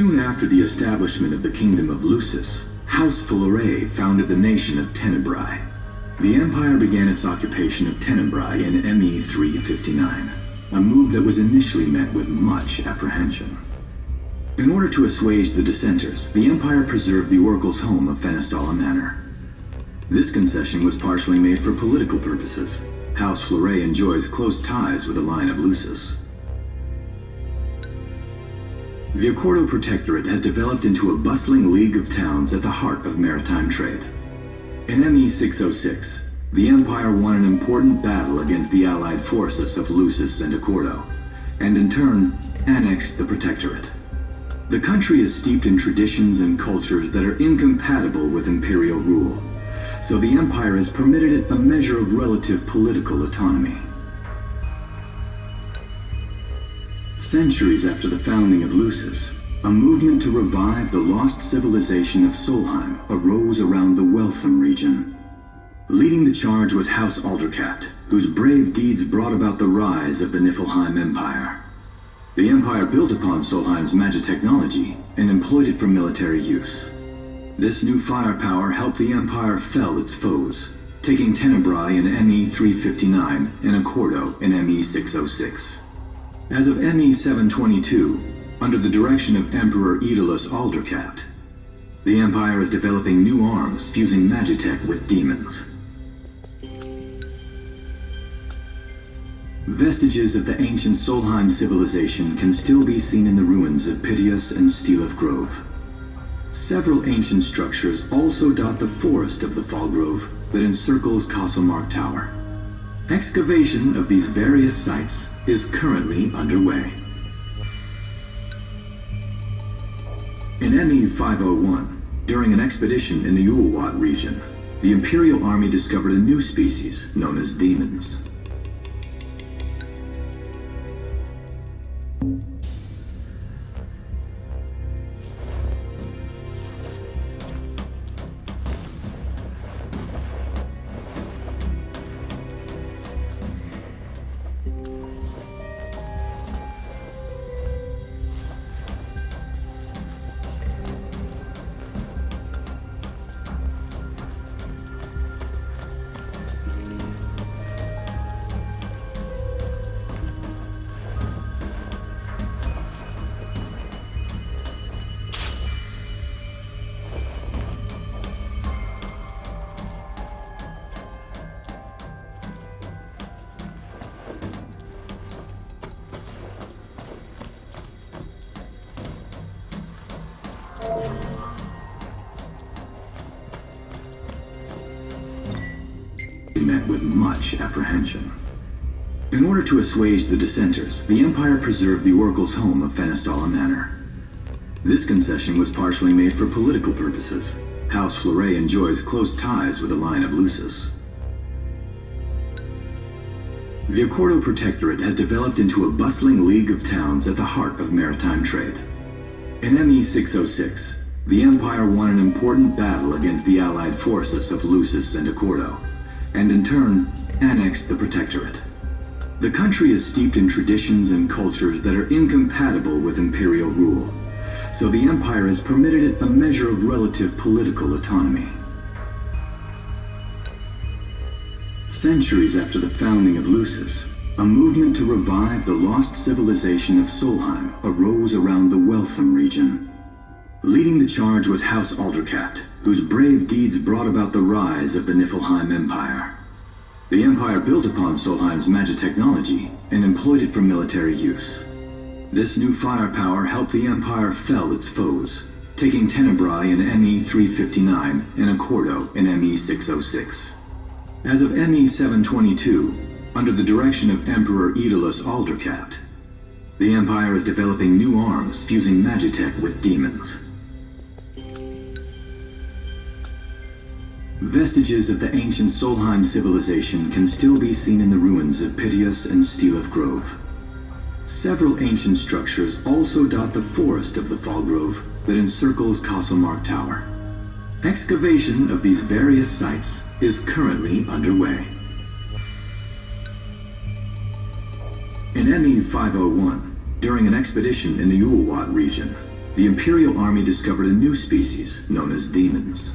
Soon after the establishment of the Kingdom of Lucis, House Fleuret founded the nation of Tenebrae. The Empire began its occupation of Tenebrae in ME 359, a move that was initially met with much apprehension. In order to assuage the dissenters, the Empire preserved the Oracle's home of Fenestala Manor. This concession was partially made for political purposes. House Fleuret enjoys close ties with the line of Lucis. The Accordo Protectorate has developed into a bustling league of towns at the heart of maritime trade. In ME 606, the Empire won an important battle against the allied forces of Lucis and Accordo, and in turn, annexed the Protectorate. The country is steeped in traditions and cultures that are incompatible with imperial rule, so the Empire has permitted it a measure of relative political autonomy. Centuries after the founding of Lucis, a movement to revive the lost civilization of Solheim arose around the Weltham region. Leading the charge was House Aldercapt, whose brave deeds brought about the rise of the Niflheim Empire. The Empire built upon Solheim's magic technology and employed it for military use. This new firepower helped the Empire fell its foes, taking Tenebrae in ME 359 and Accordo in ME 606. As of ME 722, under the direction of Emperor Aedalus Aldercapt, the Empire is developing new arms fusing magitech with demons. Vestiges of the ancient Solheim civilization can still be seen in the ruins of Piteous and Steelif Grove. Several ancient structures also dot the forest of the Fall Grove that encircles Castlemark Tower. Excavation of these various sites is currently underway. In ME 501, during an expedition in the Ulwat region, the Imperial Army discovered a new species known as demons. Met with much apprehension. In order to assuage the dissenters, the Empire preserved the Oracle's home of Fenestala Manor. This concession was partially made for political purposes. House Fleuret enjoys close ties with the line of Lucis. The Accordo Protectorate has developed into a bustling league of towns at the heart of maritime trade. In ME 606, the Empire won an important battle against the allied forces of Lucis and Accordo, and in turn, annexed the Protectorate. The country is steeped in traditions and cultures that are incompatible with imperial rule, so the Empire has permitted it a measure of relative political autonomy. Centuries after the founding of Lucis, a movement to revive the lost civilization of Solheim arose around the Weltham region. Leading the charge was House Aldercapt, whose brave deeds brought about the rise of the Niflheim Empire. The Empire built upon Solheim's magic technology and employed it for military use. This new firepower helped the Empire fell its foes, taking Tenebrae in ME 359 and Accordo in ME 606. As of ME 722, under the direction of Emperor Aedalus Aldercapt, the Empire is developing new arms fusing magitech with demons. Vestiges of the ancient Solheim civilization can still be seen in the ruins of Piteous and Steelif Grove. Several ancient structures also dot the forest of the Fall Grove that encircles Castlemark Tower. Excavation of these various sites is currently underway. In ME 501, during an expedition in the Ulwat region, the Imperial Army discovered a new species known as demons.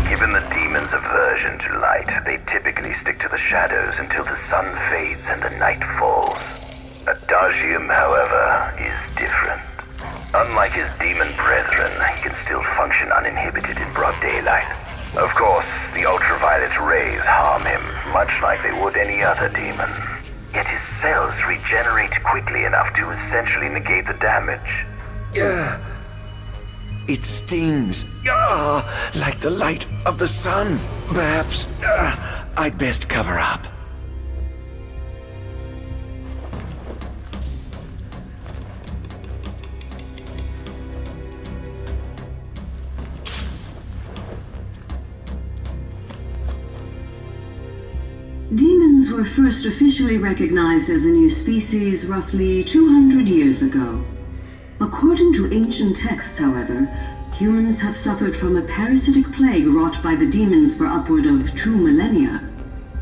Given the demon's aversion to light, they typically stick to the shadows until the sun fades and the night falls. Ardtn, however, is different. Unlike his demon brethren, he can still function uninhibited in broad daylight. Of course, the ultraviolet rays harm him, much like they would any other demon. Yet his cells regenerate quickly enough to essentially negate the damage. It stings. Like the light of the sun. Perhaps I'd best cover up. Demons were first officially recognized as a new species roughly 200 years ago. According to ancient texts, however, humans have suffered from a parasitic plague wrought by the demons for upward of 2 millennia.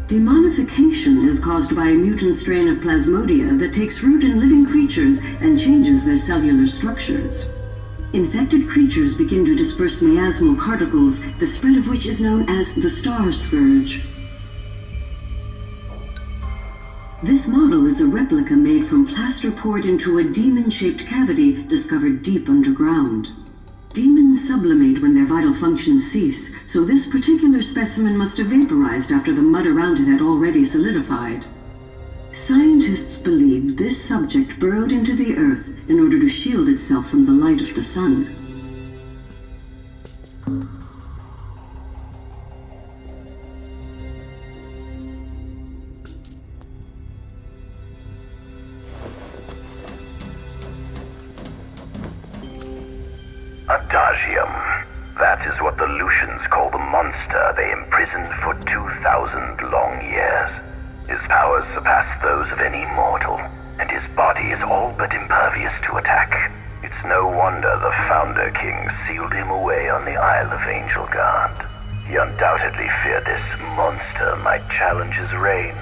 Demonification is caused by a mutant strain of plasmodia that takes root in living creatures and changes their cellular structures. Infected creatures begin to disperse miasmal particles, the spread of which is known as the Star Scourge. This model is a replica made from plaster poured into a demon-shaped cavity discovered deep underground. Demons sublimate when their vital functions cease, so this particular specimen must have vaporized after the mud around it had already solidified. Scientists believe this subject burrowed into the earth in order to shield itself from the light of the sun. Ardtn. That is what the Lucians call the monster they imprisoned for 2,000 long years. His powers surpass those of any mortal, and his body is all but impervious to attack. It's no wonder the Founder King sealed him away on the Isle of Angel Guard. He undoubtedly feared this monster might challenge his reign.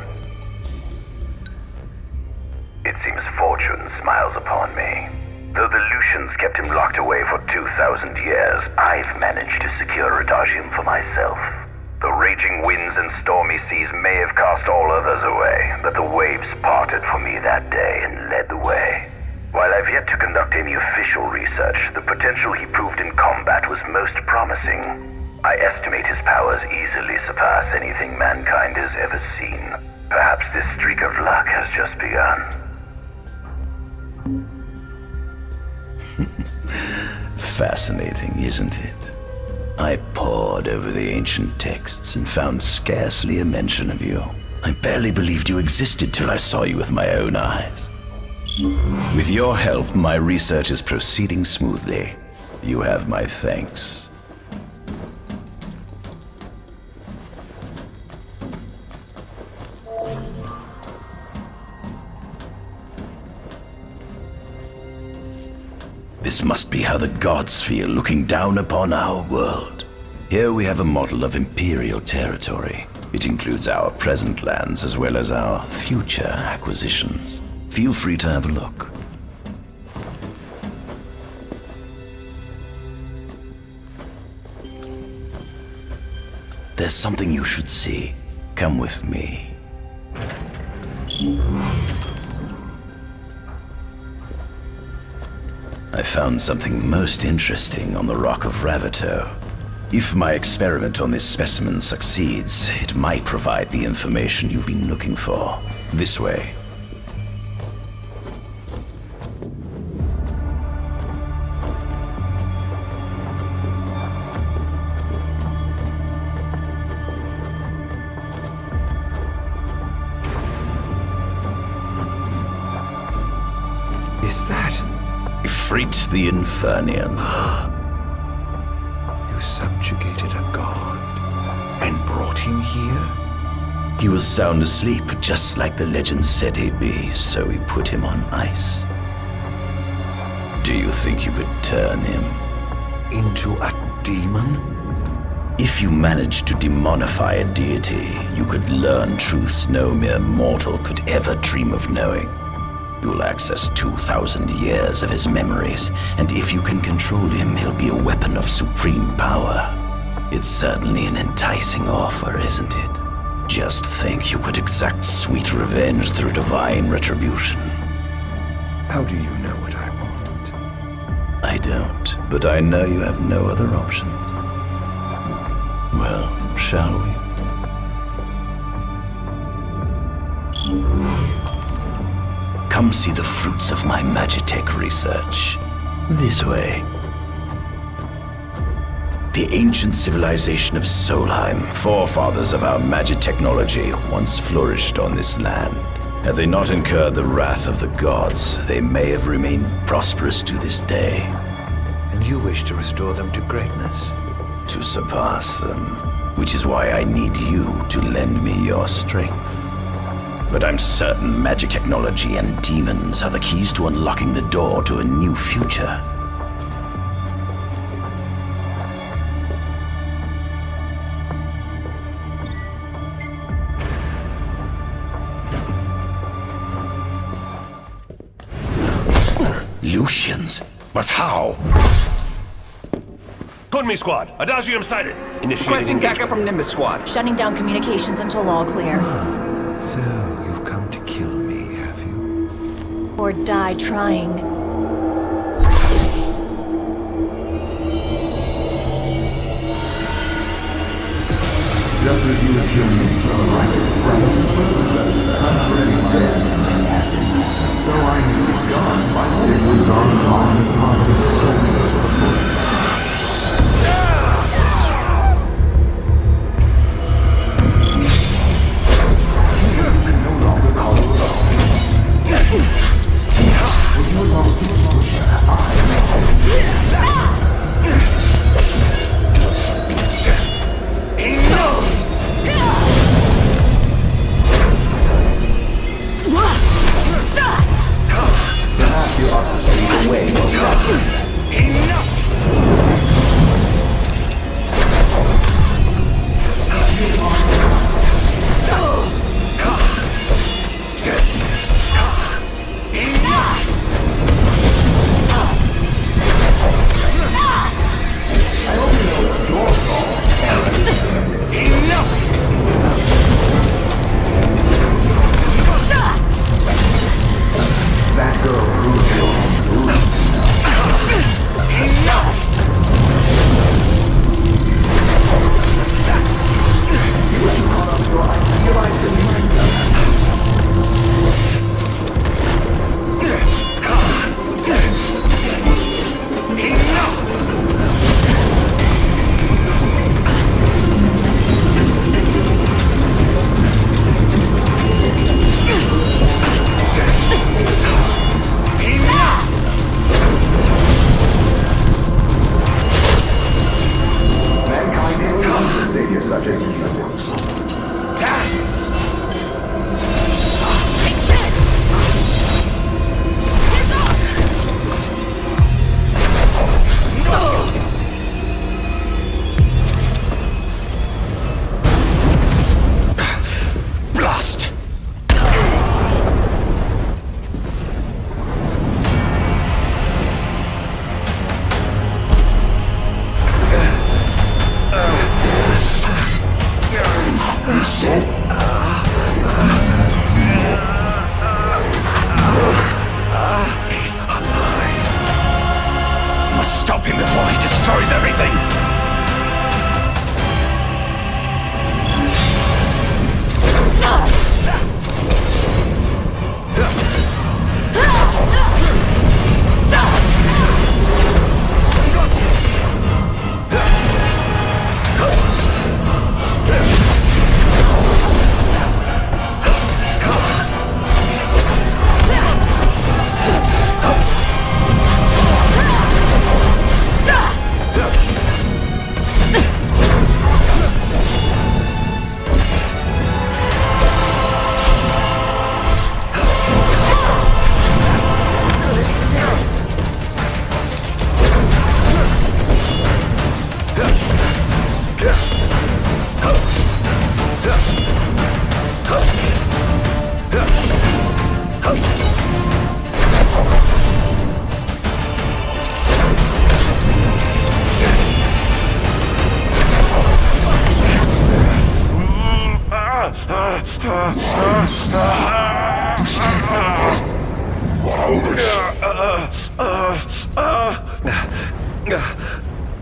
It seems fortune smiles upon me. Though the Lucians kept him locked away for 2,000 years, I've managed to secure Ardtn for myself. The raging winds and stormy seas may have cast all others away, but the waves parted for me that day and led the way. While I've yet to conduct any official research, the potential he proved in combat was most promising. I estimate his powers easily surpass anything mankind has ever seen. Perhaps this streak of luck has just begun. Fascinating, isn't it? I pored over the ancient texts and found scarcely a mention of you. I barely believed you existed till I saw you with my own eyes. With your help, my research is proceeding smoothly. You have my thanks. This must be how the gods feel looking down upon our world. Here we have a model of Imperial territory. It includes our present lands as well as our future acquisitions. Feel free to have a look. There's something you should see. Come with me. I found something most interesting on the Rock of Ravito. If my experiment on this specimen succeeds, it might provide the information you've been looking for. This way. Is that? Ifrit the Infernian. You subjugated a god and brought him here? He was sound asleep, just like the legend said he'd be, so we put him on ice. Do you think you could turn him Into a demon? If you managed to demonify a deity, you could learn truths no mere mortal could ever dream of knowing. You'll access 2,000 years of his memories, and if you can control him, he'll be a weapon of supreme power. It's certainly an enticing offer, isn't it? Just think you could exact sweet revenge through divine retribution. How do you know what I want? I don't, but I know you have no other options. Well, shall we? Come see the fruits of my Magitech research. This way. The ancient civilization of Solheim, forefathers of our magic technology, once flourished on this land. Had they not incurred the wrath of the gods, they may have remained prosperous to this day. And you wish to restore them to greatness? To surpass them, which is why I need you to lend me your strength. But I'm certain magic technology and demons are the keys to unlocking the door to a new future. Lucians? But how? Code me, squad. Adagium sighted. Initiating Requesting engagement. backup from Nimbus Squad. Shutting down communications until all clear. So, you've come to kill me, have you? Or die trying. Just as you assume me from a right contrary my acting. So I knew it was gone by it was on.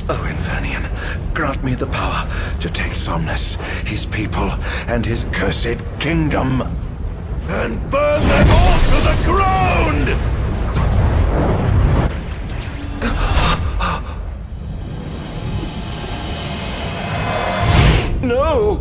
Oh, Invernian, grant me the power to take Somnus, his people, and his cursed kingdom, and burn them all to the ground! No!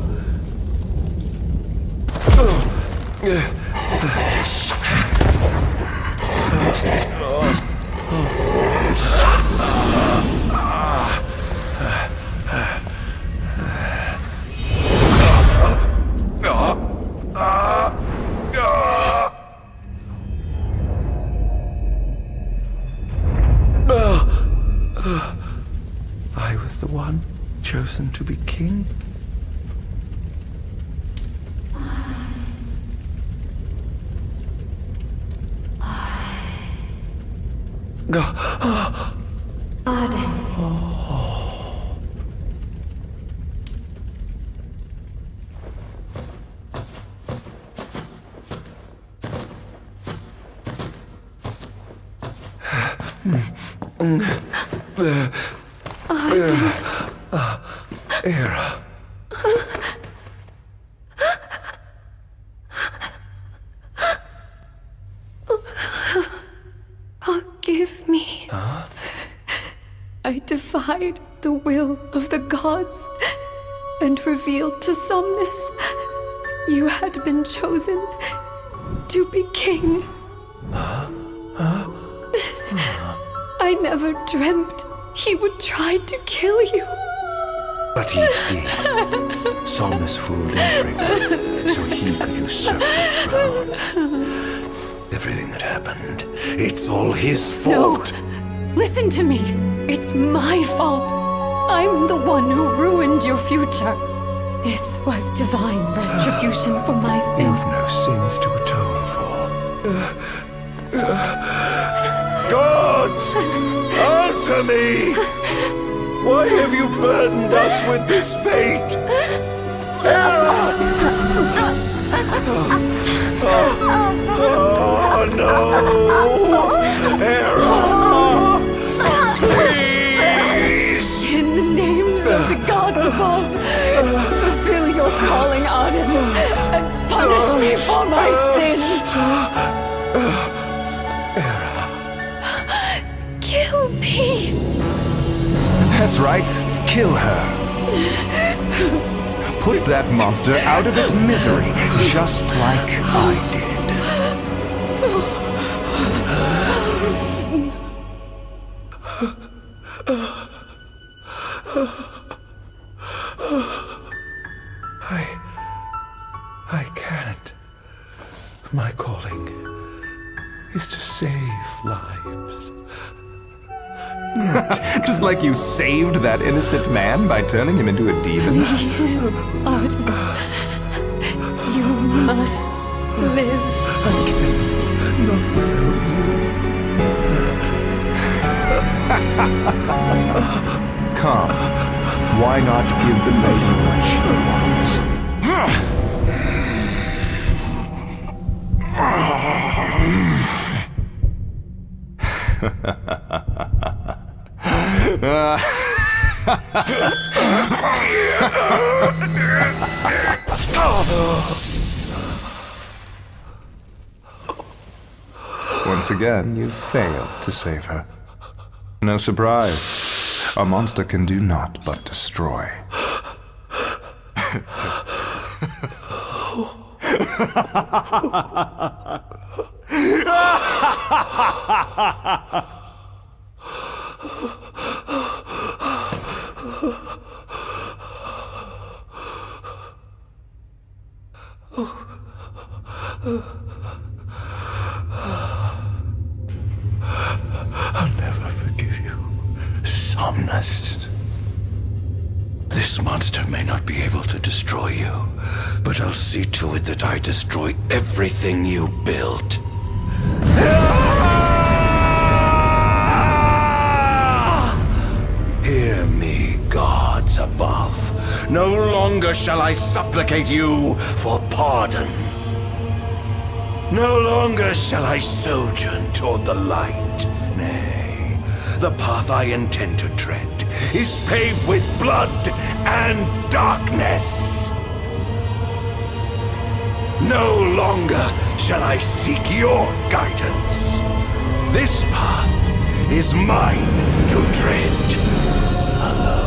I was the one chosen to be king? Ardtn. Era. Forgive me. I defied the will of the gods and revealed to Somnus you had been chosen to be king. I never dreamt he would try to kill you. But he did. Somnus fooled everyone, so he could usurp the throne. Everything that happened, it's all his fault. No! Listen to me. It's my fault. I'm the one who ruined your future. This was divine retribution for my sins. You've no sins to atone for. Gods! Answer me! Why have you burdened us with this fate? Hera! Oh no! Hera! Please! In the names of the gods above, fulfill your calling, Ardtn, and punish me for my sins. Hera! Kill me. That's right. Kill her. Put that monster out of its misery, just like I did. I can't. My calling is to save lives. Just like you saved that innocent man by turning him into a demon. Please, Ardtn. You must live. I can't. Not without you. Come. Why not give the lady what she wants? Once again, you failed to save her. No surprise. A monster can do naught but destroy. I'll never forgive you, Somnus. This monster may not be able to destroy you, but I'll see to it that I destroy everything you built. Hear me, gods above. No longer shall I supplicate you for pardon. No longer shall I sojourn toward the light. Nay, the path I intend to tread is paved with blood and darkness. No longer shall I seek your guidance. This path is mine to tread alone.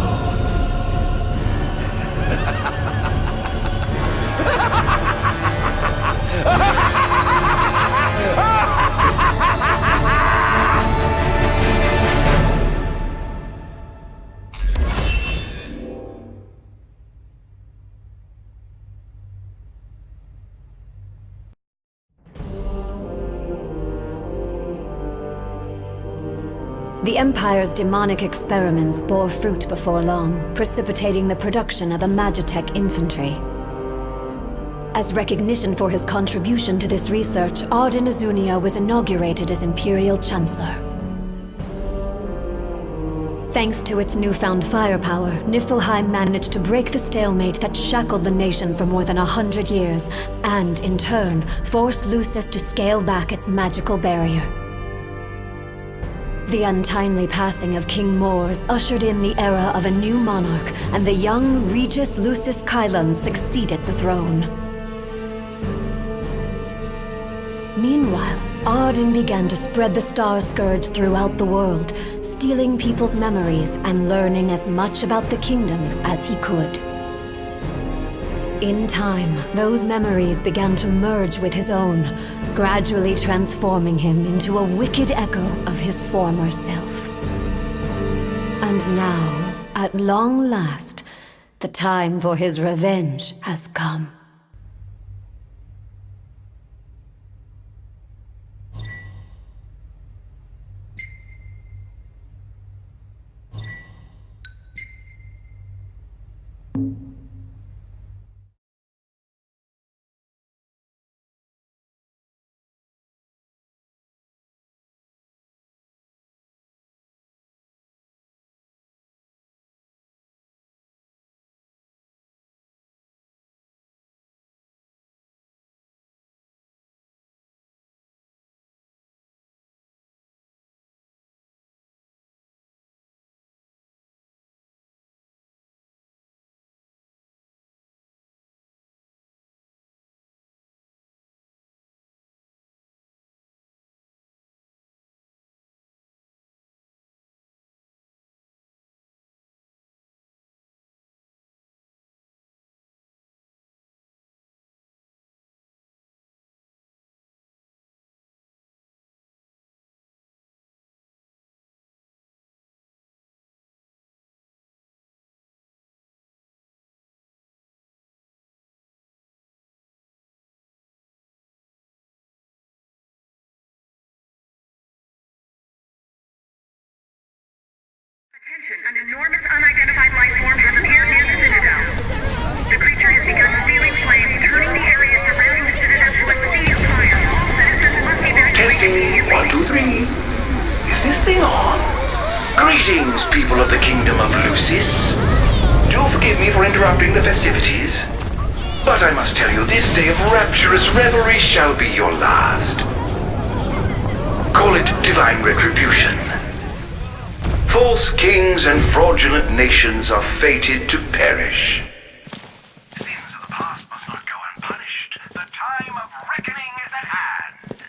The Empire's demonic experiments bore fruit before long, precipitating the production of a Magitech infantry. As recognition for his contribution to this research, Ardtn Azunia was inaugurated as Imperial Chancellor. Thanks to its newfound firepower, Niflheim managed to break the stalemate that shackled the nation for more than 100 years, and, in turn, forced Lucis to scale back its magical barrier. The untimely passing of King Mors ushered in the era of a new monarch, and the young Regis Lucis Kylum succeeded the throne. Meanwhile, Ardtn began to spread the Star Scourge throughout the world, stealing people's memories and learning as much about the kingdom as he could. In time, those memories began to merge with his own, gradually transforming him into a wicked echo of his former self. And now, at long last, the time for his revenge has come. Attention, an enormous unidentified life form has appeared near the Citadel. The creature has begun spewing flames, turning the area surrounding the Citadel to a sea of fire. Citizens must evacuate. Testing, 1, 2, 3. Is this thing on? Greetings, people of the Kingdom of Lucis. Do forgive me for interrupting the festivities, but I must tell you, this day of rapturous revelry shall be your last. Call it divine retribution. False kings and fraudulent nations are fated to perish. Sins of the past must not go unpunished. The time of reckoning is at hand.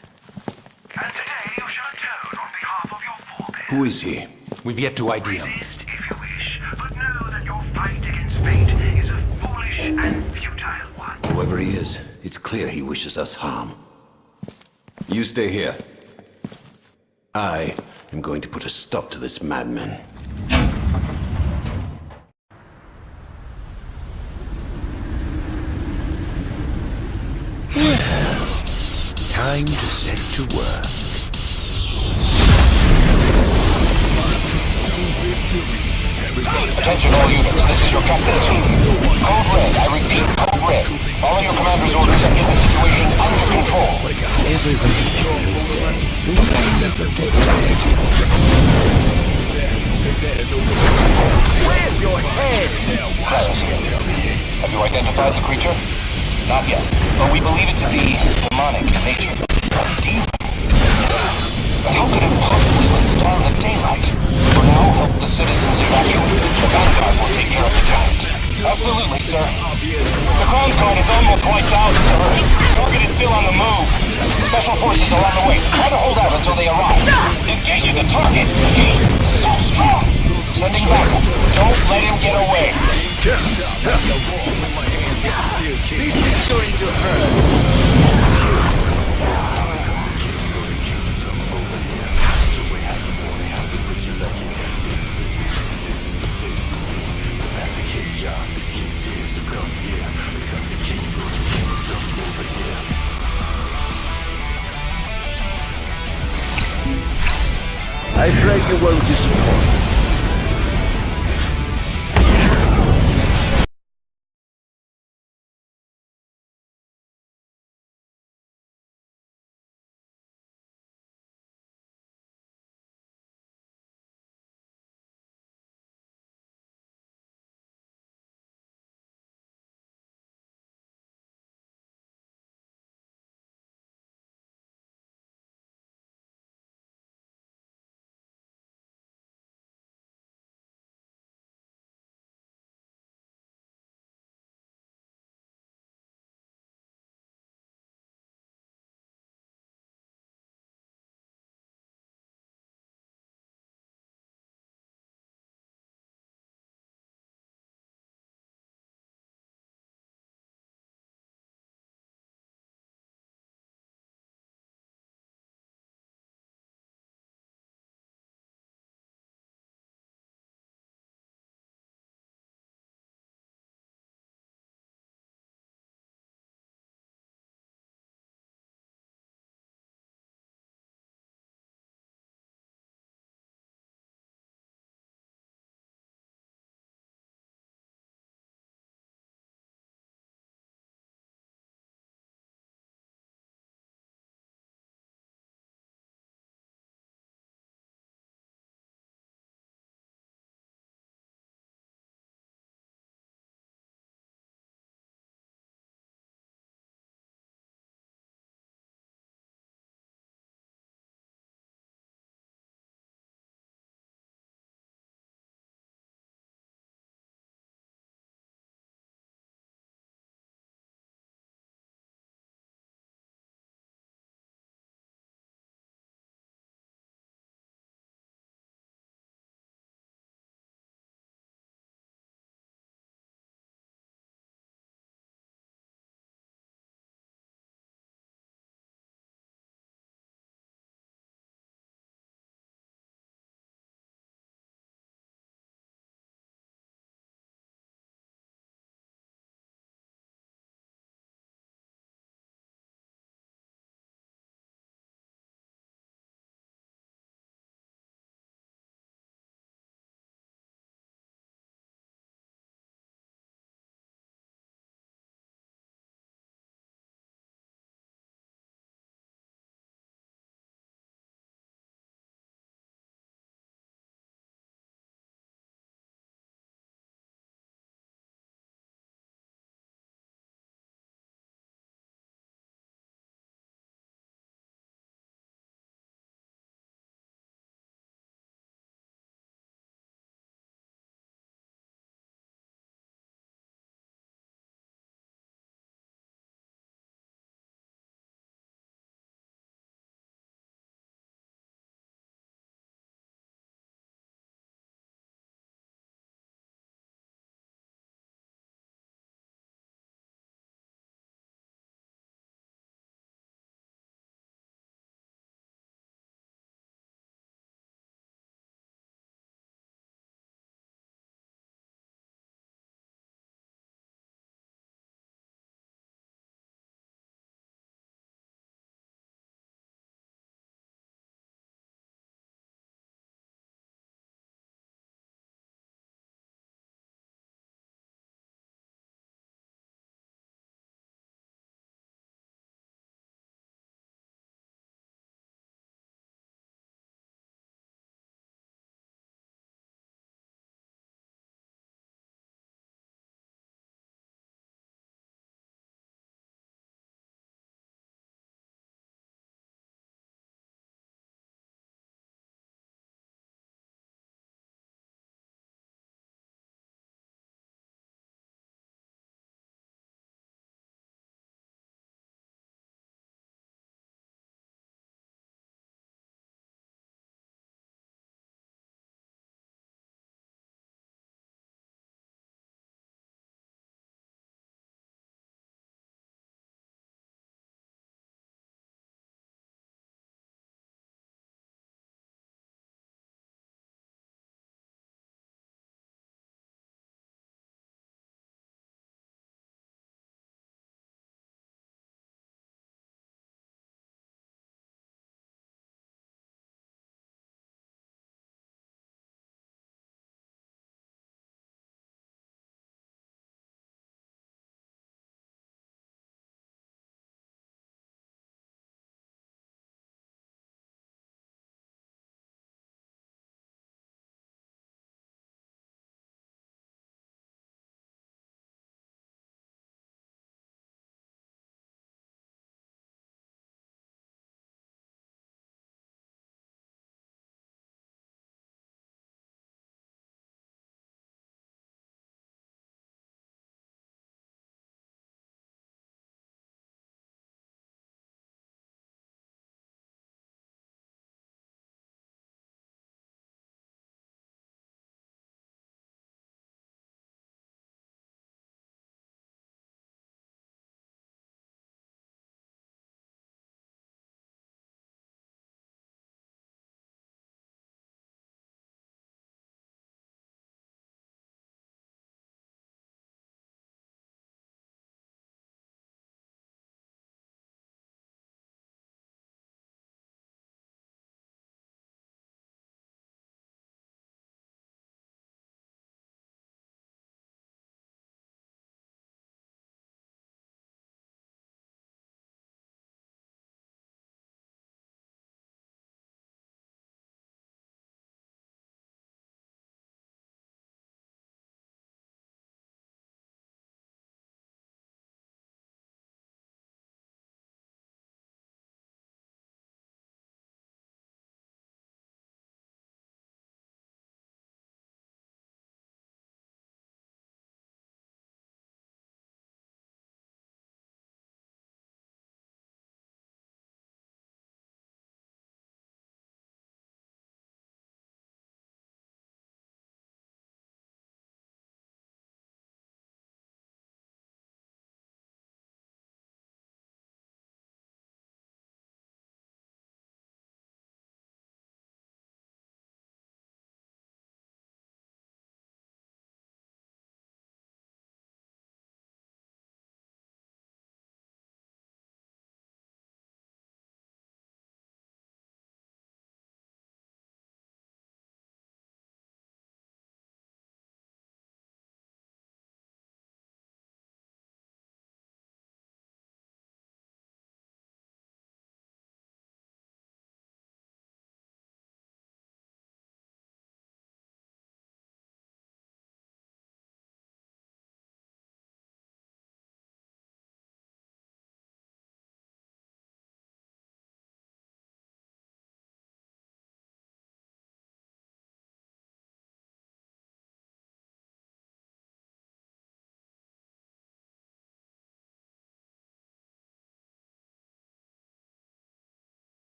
And today you shall atone on behalf of your forebears. Who is he? We've yet to ID him. Resist if you wish, but know that your fight against fate is a foolish and futile one. Whoever he is, it's clear he wishes us harm. You stay here. I am going to put a stop to this madman. Well, time to set to work. Attention all units, this is your captain speaking. Code Red, I repeat, Code Red. Follow your commander's orders and get the situation under control. Everybody is dead. Where's your head? Clarence here. Have you identified the creature? Not yet, but we believe it to be demonic in nature. A demon? But how could it possibly withstand the daylight? For now, help the citizens evacuate. The Vanguard will take care of the giant. Absolutely, sir. The Crown Guard is almost wiped out, sir. Target is still on the move. Special forces are on the way. Try to hold out until they arrive. Engaging the target. He's so strong. Sending backup. Don't let him get away. This is going to hurt. I pray you won't disappoint.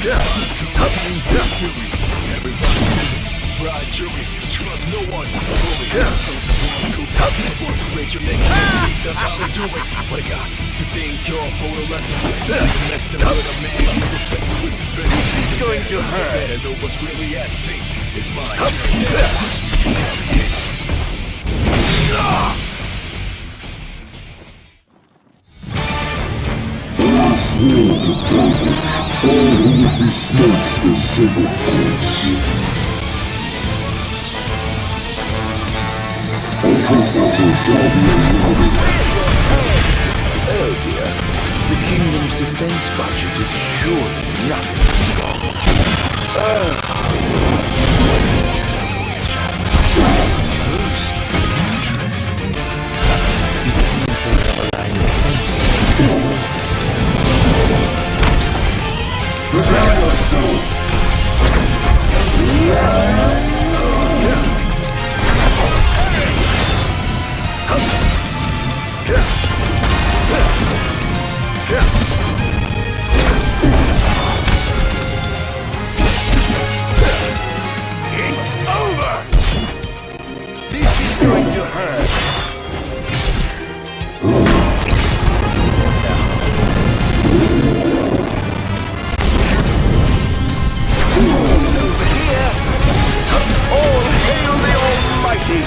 He's going to hurt. All who would be snatched as simple coins. Our trespassers shall be allowed. Oh dear. The kingdom's defense budget is surely nothing to scoff. Interesting. It seems they have a line of fencing. Prepare yourself! It's over! This is going to hurt. Over here! All hail the Almighty!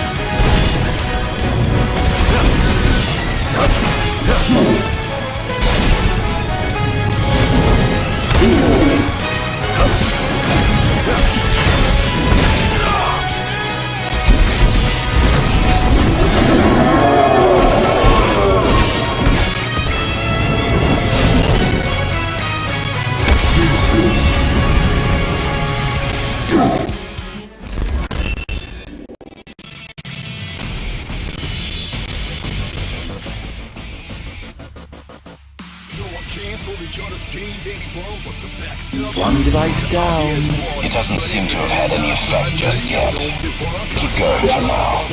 One device down. It doesn't seem to have had any effect just yet. Keep going for now.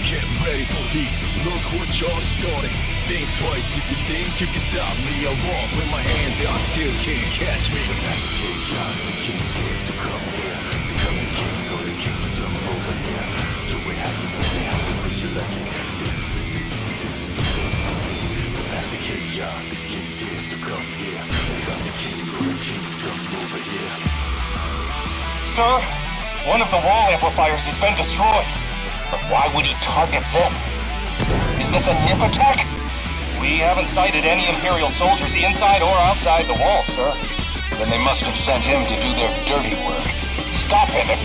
Get ready for heat. Look what y'all starting. Think twice if you think you can stop me. I walk with my hands out, still can't catch me. Sir, one of the wall amplifiers has been destroyed. But why would he target them? Is this a nip attack? We haven't sighted any Imperial soldiers inside or outside the wall, sir. Then they must have sent him to do their dirty work. Stop him if